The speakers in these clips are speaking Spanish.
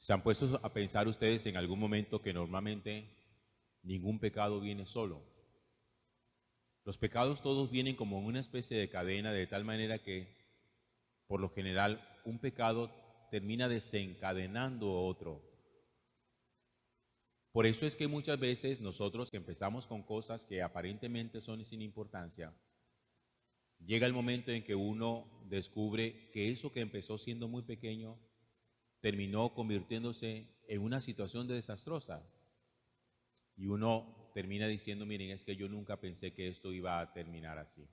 ¿Se han puesto a pensar ustedes en algún momento que normalmente ningún pecado viene solo? Los pecados todos vienen como en una especie de cadena, de tal manera que, por lo general, un pecado termina desencadenando otro. Por eso es que muchas veces nosotros que empezamos con cosas que aparentemente son sin importancia, llega el momento en que uno descubre que eso que empezó siendo muy pequeño terminó convirtiéndose en una situación desastrosa. Y uno termina diciendo, miren, es que yo nunca pensé que esto iba a terminar así.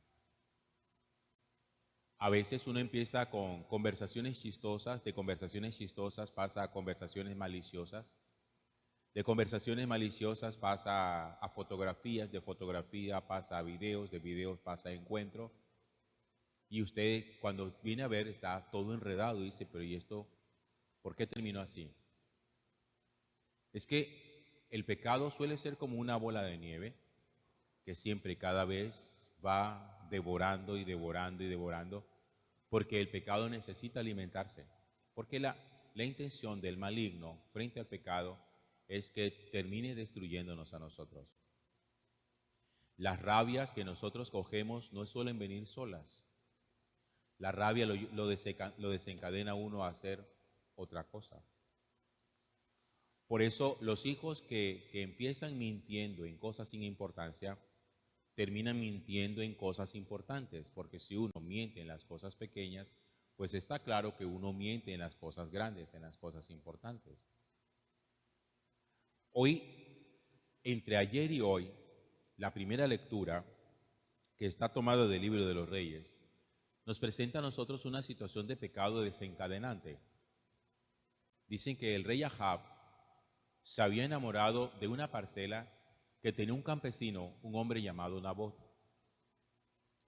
A veces uno empieza con conversaciones chistosas, de conversaciones chistosas pasa a conversaciones maliciosas, de conversaciones maliciosas pasa a fotografías, de fotografía pasa a videos, de videos pasa a encuentro. Y usted cuando viene a ver está todo enredado y dice, pero ¿y esto por qué terminó así? Es que el pecado suele ser como una bola de nieve que siempre cada vez va devorando y devorando y devorando, porque el pecado necesita alimentarse. Porque la intención del maligno frente al pecado es que termine destruyéndonos a nosotros. Las rabias que nosotros cogemos no suelen venir solas. La rabia lo desencadena a uno a hacer otra cosa. Por eso los hijos que empiezan mintiendo en cosas sin importancia, terminan mintiendo en cosas importantes, porque si uno miente en las cosas pequeñas, pues está claro que uno miente en las cosas grandes, en las cosas importantes. Hoy, entre ayer y hoy, la primera lectura, que está tomada del libro de los Reyes, nos presenta a nosotros una situación de pecado desencadenante. Dicen que el rey Ahab se había enamorado de una parcela que tenía un campesino, un hombre llamado Nabot.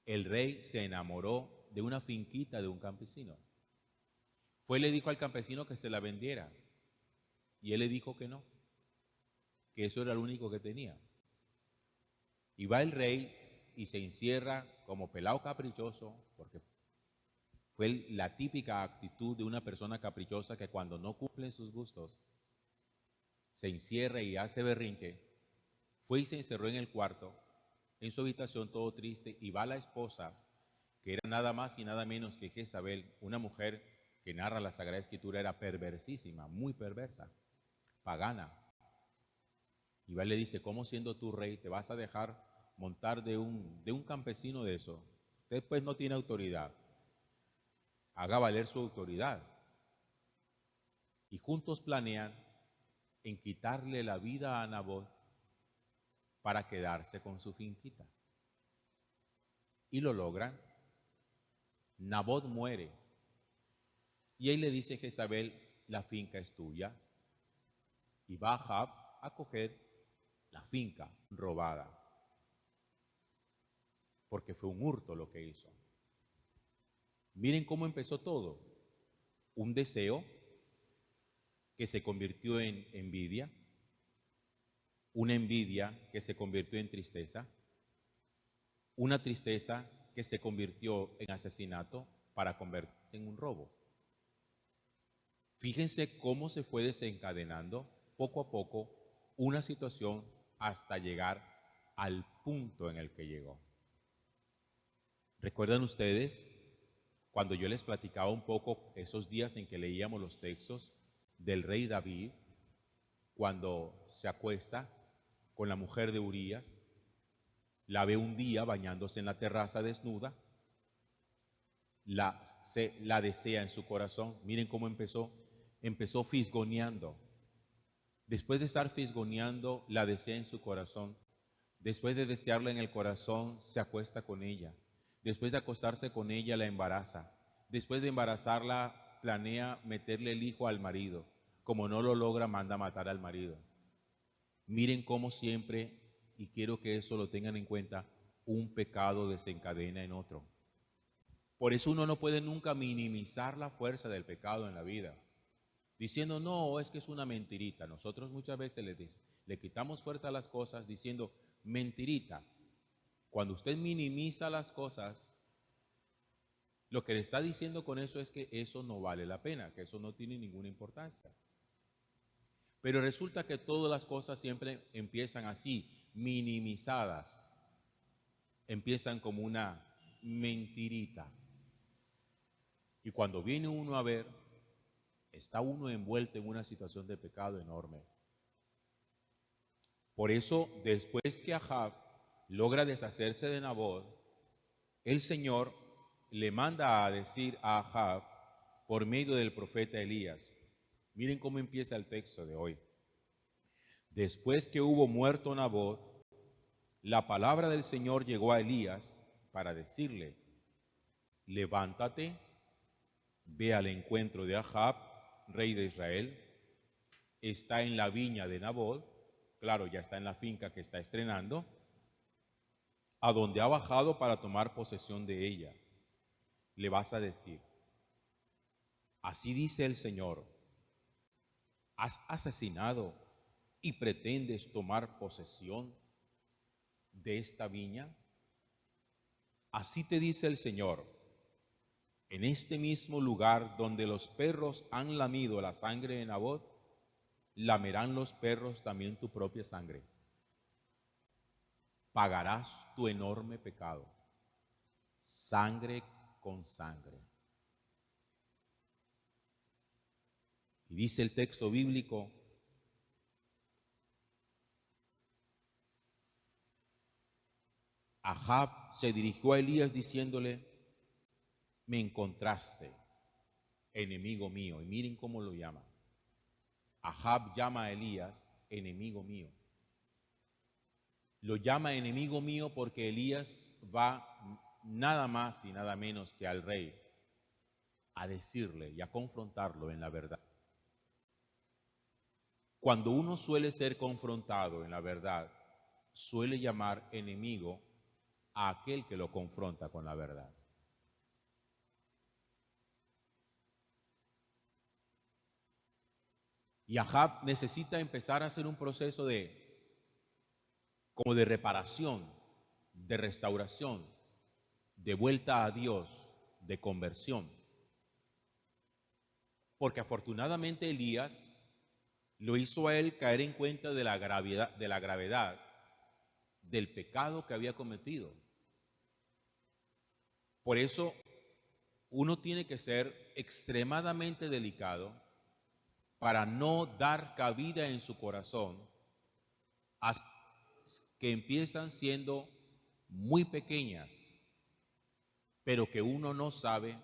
El rey se enamoró de una finquita de un campesino. Fue y le dijo al campesino que se la vendiera. Y él le dijo que no, que eso era lo único que tenía. Y va el rey y se encierra como pelado caprichoso, porque fue la típica actitud de una persona caprichosa que cuando no cumplen sus gustos, se encierra y hace berrinche. Fue y se encerró en el cuarto, en su habitación todo triste, y va la esposa, que era nada más y nada menos que Jezabel, una mujer que narra la Sagrada Escritura, era perversísima, muy perversa, pagana. Y va y le dice, ¿cómo siendo tú rey te vas a dejar montar de un campesino de eso? Usted pues no tiene autoridad. Haga valer su autoridad. Y juntos planean en quitarle la vida a Nabot para quedarse con su finquita. Y lo logran. Nabot muere. Y ahí le dice Jezabel, la finca es tuya. Y va Ahab a coger la finca robada. Porque fue un hurto lo que hizo. Miren cómo empezó todo. Un deseo que se convirtió en envidia. Una envidia que se convirtió en tristeza. Una tristeza que se convirtió en asesinato para convertirse en un robo. Fíjense cómo se fue desencadenando poco a poco una situación hasta llegar al punto en el que llegó. ¿Recuerdan ustedes cuando yo les platicaba un poco esos días en que leíamos los textos del rey David, cuando se acuesta con la mujer de Urías, la ve un día bañándose en la terraza desnuda, la desea en su corazón? Miren cómo empezó fisgoneando. Después de estar fisgoneando, la desea en su corazón. Después de desearla en el corazón, se acuesta con ella. Después de acostarse con ella, la embaraza. Después de embarazarla, planea meterle el hijo al marido. Como no lo logra, manda a matar al marido. Miren cómo siempre, y quiero que eso lo tengan en cuenta, un pecado desencadena en otro. Por eso uno no puede nunca minimizar la fuerza del pecado en la vida, diciendo, no, es que es una mentirita. Nosotros muchas veces le quitamos fuerza a las cosas diciendo, mentirita. Cuando usted minimiza las cosas, lo que le está diciendo con eso es que eso no vale la pena, que eso no tiene ninguna importancia. Pero resulta que todas las cosas siempre empiezan así, minimizadas. Empiezan como una mentirita. Y cuando viene uno a ver, está uno envuelto en una situación de pecado enorme. Por eso, después que Ahab logra deshacerse de Nabot, el Señor le manda a decir a Ahab por medio del profeta Elías. Miren cómo empieza el texto de hoy. Después que hubo muerto Nabot, la palabra del Señor llegó a Elías para decirle: levántate, ve al encuentro de Ahab, rey de Israel. Está en la viña de Nabot, claro, ya está en la finca que está estrenando, a donde ha bajado para tomar posesión de ella. Le vas a decir: así dice el Señor, has asesinado y pretendes tomar posesión de esta viña. Así te dice el Señor: en este mismo lugar donde los perros han lamido la sangre de Nabot, lamerán los perros también tu propia sangre. Pagarás tu enorme pecado, sangre con sangre. Y dice el texto bíblico: Ahab se dirigió a Elías diciéndole: me encontraste, enemigo mío. Y miren cómo lo llama. Ahab llama a Elías enemigo mío. Lo llama enemigo mío porque Elías va nada más y nada menos que al rey a decirle y a confrontarlo en la verdad. Cuando uno suele ser confrontado en la verdad, suele llamar enemigo a aquel que lo confronta con la verdad. Y Ahab necesita empezar a hacer un proceso como de reparación, de restauración, de vuelta a Dios, de conversión. Porque afortunadamente Elías lo hizo a él caer en cuenta de la gravedad del pecado que había cometido. Por eso uno tiene que ser extremadamente delicado para no dar cabida en su corazón a que empiezan siendo muy pequeñas, pero que uno no sabe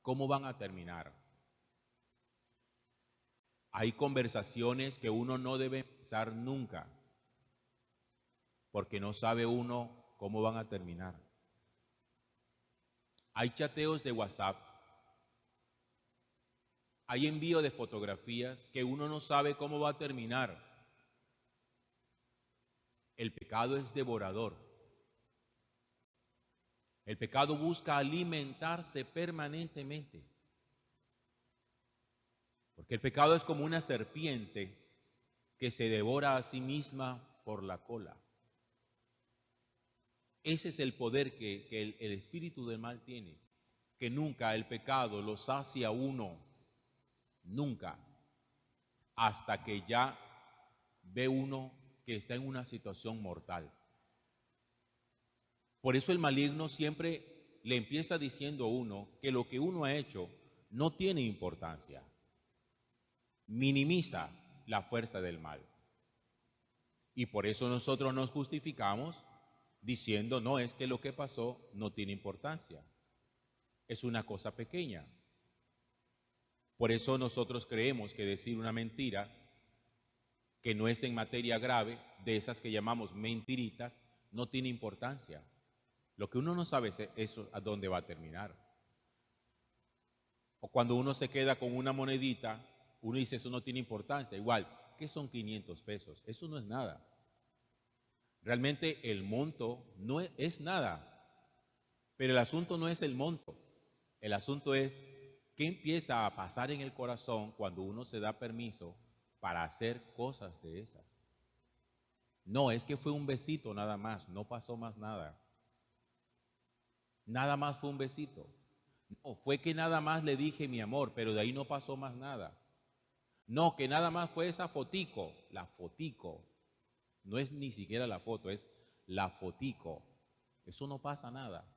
cómo van a terminar. Hay conversaciones que uno no debe empezar nunca, porque no sabe uno cómo van a terminar. Hay chateos de WhatsApp, hay envío de fotografías que uno no sabe cómo va a terminar. El pecado es devorador. El pecado busca alimentarse permanentemente. Porque el pecado es como una serpiente que se devora a sí misma por la cola. Ese es el poder que el espíritu del mal tiene, que nunca el pecado lo sacia uno, nunca, hasta que ya ve uno que está en una situación mortal. Por eso el maligno siempre le empieza diciendo a uno que lo que uno ha hecho no tiene importancia, minimiza la fuerza del mal. Y por eso nosotros nos justificamos diciendo: no, es que lo que pasó no tiene importancia, es una cosa pequeña. Por eso nosotros creemos que decir una mentira que no es en materia grave, de esas que llamamos mentiritas, no tiene importancia. Lo que uno no sabe es eso a dónde va a terminar. O cuando uno se queda con una monedita, uno dice: eso no tiene importancia. Igual, ¿qué son 500 pesos? Eso no es nada. Realmente el monto no es nada. Pero el asunto no es el monto. El asunto es qué empieza a pasar en el corazón cuando uno se da permiso para hacer cosas de esas. No, es que fue un besito nada más, no pasó más nada. Nada más fue un besito. No, fue que nada más le dije mi amor, pero de ahí no pasó más nada. No, que nada más fue esa fotico, la fotico. No es ni siquiera la foto, es la fotico. Eso no pasa nada.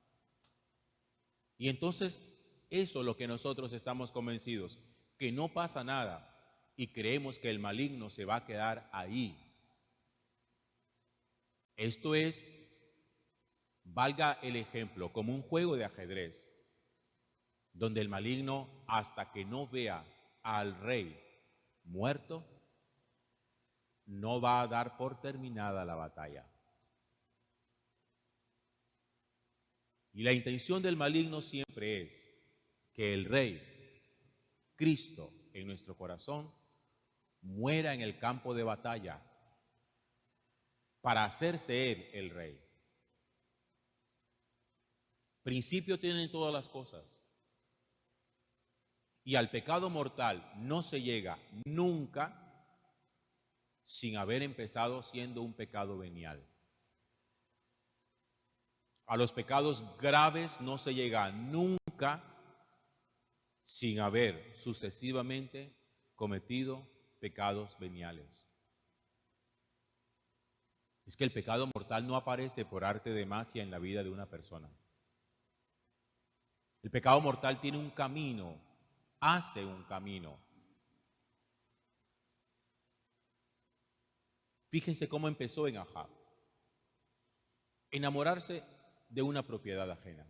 Y entonces, eso es lo que nosotros estamos convencidos, que no pasa nada y creemos que el maligno se va a quedar ahí. Esto es, valga el ejemplo, como un juego de ajedrez, donde el maligno, hasta que no vea al rey muerto, no va a dar por terminada la batalla. Y la intención del maligno siempre es que el rey, Cristo, en nuestro corazón, muera en el campo de batalla para hacerse él el rey. Principio tienen todas las cosas. Y al pecado mortal no se llega nunca sin haber empezado siendo un pecado venial. A los pecados graves no se llega nunca sin haber sucesivamente cometido pecados veniales. Es que el pecado mortal no aparece por arte de magia en la vida de una persona. El pecado mortal tiene un camino, hace un camino. Fíjense cómo empezó en Ahab. Enamorarse de una propiedad ajena.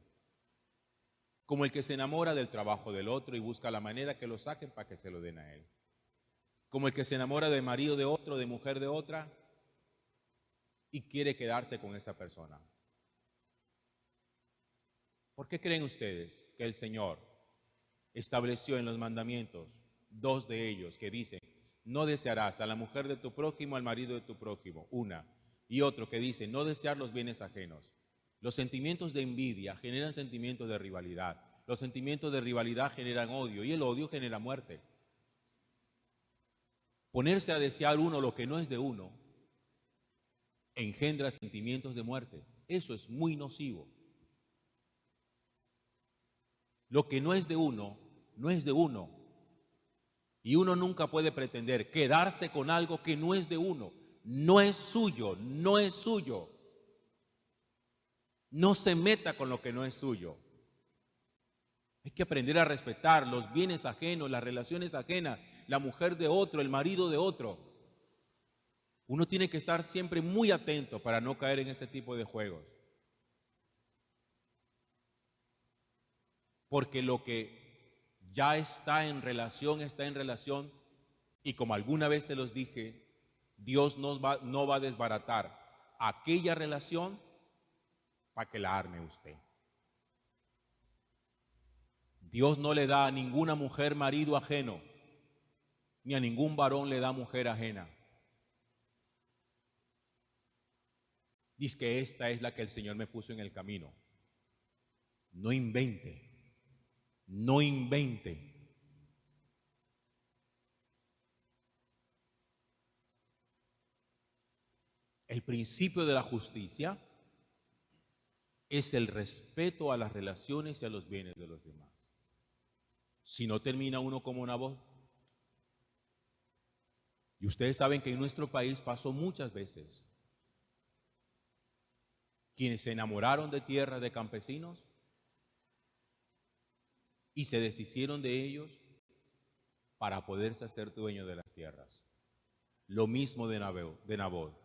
Como el que se enamora del trabajo del otro y busca la manera que lo saquen para que se lo den a él. Como el que se enamora del marido de otro, de mujer de otra, y quiere quedarse con esa persona. ¿Por qué creen ustedes que el Señor estableció en los mandamientos 2 de ellos que dicen: no desearás a la mujer de tu prójimo, al marido de tu prójimo, una, y otro que dice: no desear los bienes ajenos? Los sentimientos de envidia generan sentimientos de rivalidad. Los sentimientos de rivalidad generan odio y el odio genera muerte. Ponerse a desear uno lo que no es de uno engendra sentimientos de muerte. Eso es muy nocivo. Lo que no es de uno, no es de uno. Y uno nunca puede pretender quedarse con algo que no es de uno. No es suyo, no es suyo. No se meta con lo que no es suyo. Hay que aprender a respetar los bienes ajenos, las relaciones ajenas, la mujer de otro, el marido de otro. Uno tiene que estar siempre muy atento para no caer en ese tipo de juegos. Porque lo que ya está en relación, y como alguna vez se los dije, Dios no va a desbaratar aquella relación para que la arme usted. Dios no le da a ninguna mujer marido ajeno, ni a ningún varón le da mujer ajena. Dice que esta es la que el Señor me puso en el camino. No invente, no invente. El principio de la justicia es el respeto a las relaciones y a los bienes de los demás. Si no, termina uno como Nabot. Y ustedes saben que en nuestro país pasó muchas veces. Quienes se enamoraron de tierras de campesinos y se deshicieron de ellos para poderse hacer dueños de las tierras. Lo mismo de Nabot.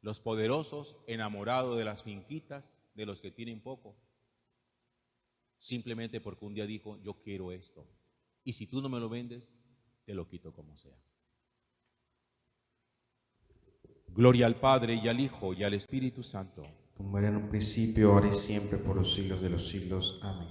Los poderosos enamorados de las finquitas de los que tienen poco, simplemente porque un día dijo: yo quiero esto, y si tú no me lo vendes, te lo quito como sea. Gloria al Padre, y al Hijo, y al Espíritu Santo. Como era en un principio, ahora y siempre, por los siglos de los siglos. Amén.